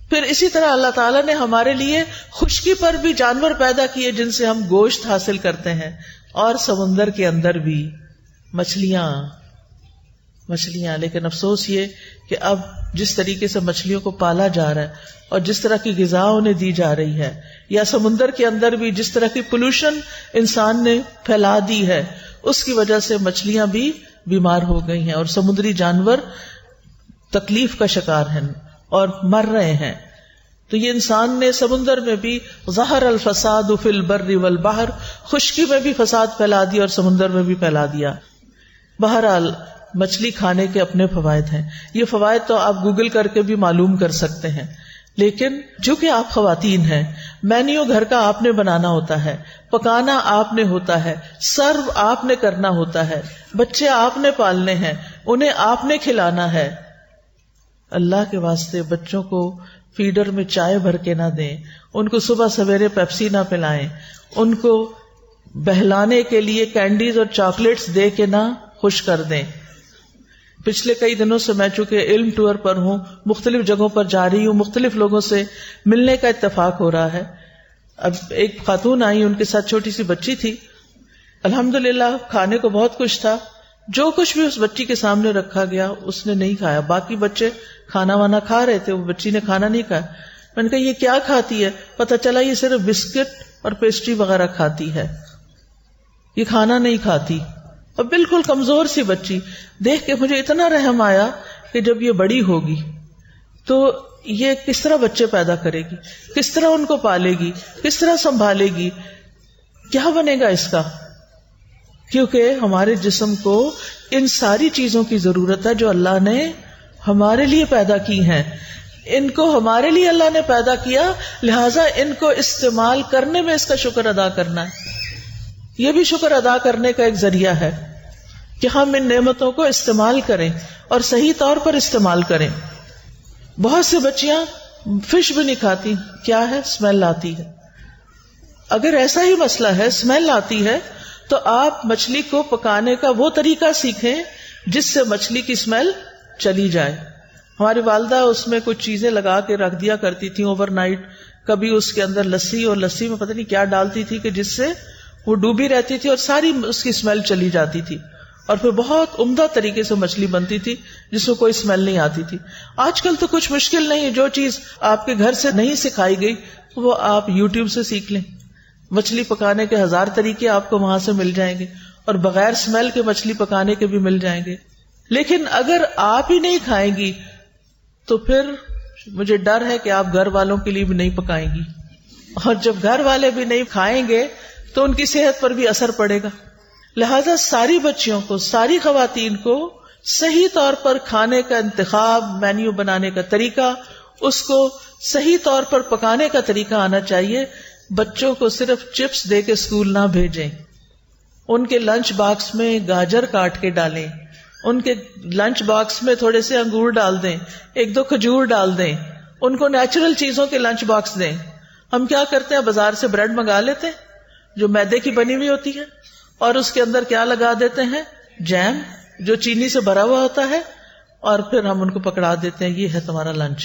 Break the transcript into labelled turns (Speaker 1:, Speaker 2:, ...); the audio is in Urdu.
Speaker 1: پھر اسی طرح اللہ تعالیٰ نے ہمارے لیے خشکی پر بھی جانور پیدا کیے جن سے ہم گوشت حاصل کرتے ہیں، اور سمندر کے اندر بھی مچھلیاں. لیکن افسوس یہ کہ اب جس طریقے سے مچھلیوں کو پالا جا رہا ہے اور جس طرح کی غذا انہیں دی جا رہی ہے، یا سمندر کے اندر بھی جس طرح کی پولوشن انسان نے پھیلا دی ہے، اس کی وجہ سے مچھلیاں بھی بیمار ہو گئی ہیں اور سمندری جانور تکلیف کا شکار ہیں اور مر رہے ہیں. تو یہ انسان نے سمندر میں بھی ظہر الفساد فی البر والبحر، خشکی میں بھی فساد پھیلا دیا اور سمندر میں بھی پھیلا دیا. بہرحال مچھلی کھانے کے اپنے فوائد ہیں. یہ فوائد تو آپ گوگل کر کے بھی معلوم کر سکتے ہیں، لیکن چونکہ آپ خواتین ہیں، مینیو گھر کا آپ نے بنانا ہوتا ہے، پکانا آپ نے ہوتا ہے، سرو آپ نے کرنا ہوتا ہے، بچے آپ نے پالنے ہیں، انہیں آپ نے کھلانا ہے. اللہ کے واسطے بچوں کو فیڈر میں چائے بھر کے نہ دیں، ان کو صبح سویرے پیپسی نہ پلائیں، ان کو بہلانے کے لیے کینڈیز اور چاکلیٹس دے کے نہ خوش کر دیں. پچھلے کئی دنوں سے میں چونکہ علم ٹور پر ہوں، مختلف جگہوں پر جا رہی ہوں، مختلف لوگوں سے ملنے کا اتفاق ہو رہا ہے. اب ایک خاتون آئی، ان کے ساتھ چھوٹی سی بچی تھی. الحمدللہ کھانے کو بہت کچھ تھا، جو کچھ بھی اس بچی کے سامنے رکھا گیا اس نے نہیں کھایا. باقی بچے کھانا وانا کھا رہے تھے، وہ بچی نے کھانا نہیں کھایا. میں نے کہا یہ کیا کھاتی ہے؟ پتہ چلا یہ صرف بسکٹ اور پیسٹری وغیرہ کھاتی ہے، یہ کھانا نہیں کھاتی. اور بالکل کمزور سی بچی. دیکھ کے مجھے اتنا رحم آیا کہ جب یہ بڑی ہوگی تو یہ کس طرح بچے پیدا کرے گی، کس طرح ان کو پالے گی، کس طرح سنبھالے گی، کیا بنے گا اس کا. کیونکہ ہمارے جسم کو ان ساری چیزوں کی ضرورت ہے جو اللہ نے ہمارے لیے پیدا کی ہیں. ان کو ہمارے لیے اللہ نے پیدا کیا، لہٰذا ان کو استعمال کرنے میں اس کا شکر ادا کرنا ہے. یہ بھی شکر ادا کرنے کا ایک ذریعہ ہے کہ ہم ان نعمتوں کو استعمال کریں اور صحیح طور پر استعمال کریں. بہت سی بچیاں فش بھی نہیں کھاتی. کیا ہے؟ اسمیل آتی ہے. اگر ایسا ہی مسئلہ ہے، اسمیل آتی ہے، تو آپ مچھلی کو پکانے کا وہ طریقہ سیکھیں جس سے مچھلی کی اسمیل چلی جائے. ہماری والدہ اس میں کچھ چیزیں لگا کے رکھ دیا کرتی تھی اوور نائٹ. کبھی اس کے اندر لسی، اور لسی میں پتہ نہیں کیا ڈالتی تھی کہ جس سے وہ ڈوبی رہتی تھی اور ساری اس کی اسمیل چلی جاتی تھی، اور پھر بہت عمدہ طریقے سے مچھلی بنتی تھی جس میں کوئی اسمیل نہیں آتی تھی. آج کل تو کچھ مشکل نہیں ہے، جو چیز آپ کے گھر سے نہیں سکھائی گئی وہ آپ یوٹیوب سے سیکھ لیں. مچھلی پکانے کے 1000 طریقے آپ کو وہاں سے مل جائیں گے، اور بغیر اسمیل کے مچھلی پکانے کے بھی مل جائیں گے. لیکن اگر آپ ہی نہیں کھائیں گی تو پھر مجھے ڈر ہے کہ آپ گھر والوں کے لیے بھی نہیں پکائیں گی، اور جب گھر والے بھی نہیں کھائیں گے تو ان کی صحت پر بھی اثر پڑے گا. لہذا ساری بچیوں کو، ساری خواتین کو صحیح طور پر کھانے کا انتخاب، مینیو بنانے کا طریقہ، اس کو صحیح طور پر پکانے کا طریقہ آنا چاہیے. بچوں کو صرف چپس دے کے اسکول نہ بھیجیں، ان کے لنچ باکس میں گاجر کاٹ کے ڈالیں، ان کے لنچ باکس میں تھوڑے سے انگور ڈال دیں، 1-2 کھجور ڈال دیں، ان کو نیچرل چیزوں کے لنچ باکس دیں. ہم کیا کرتے ہیں، بازار سے بریڈ منگا لیتے ہیں جو میدے کی بنی ہوئی ہوتی ہے، اور اس کے اندر کیا لگا دیتے ہیں، جیم جو چینی سے بھرا ہوا ہوتا ہے، اور پھر ہم ان کو پکڑا دیتے ہیں یہ ہے تمہارا لنچ.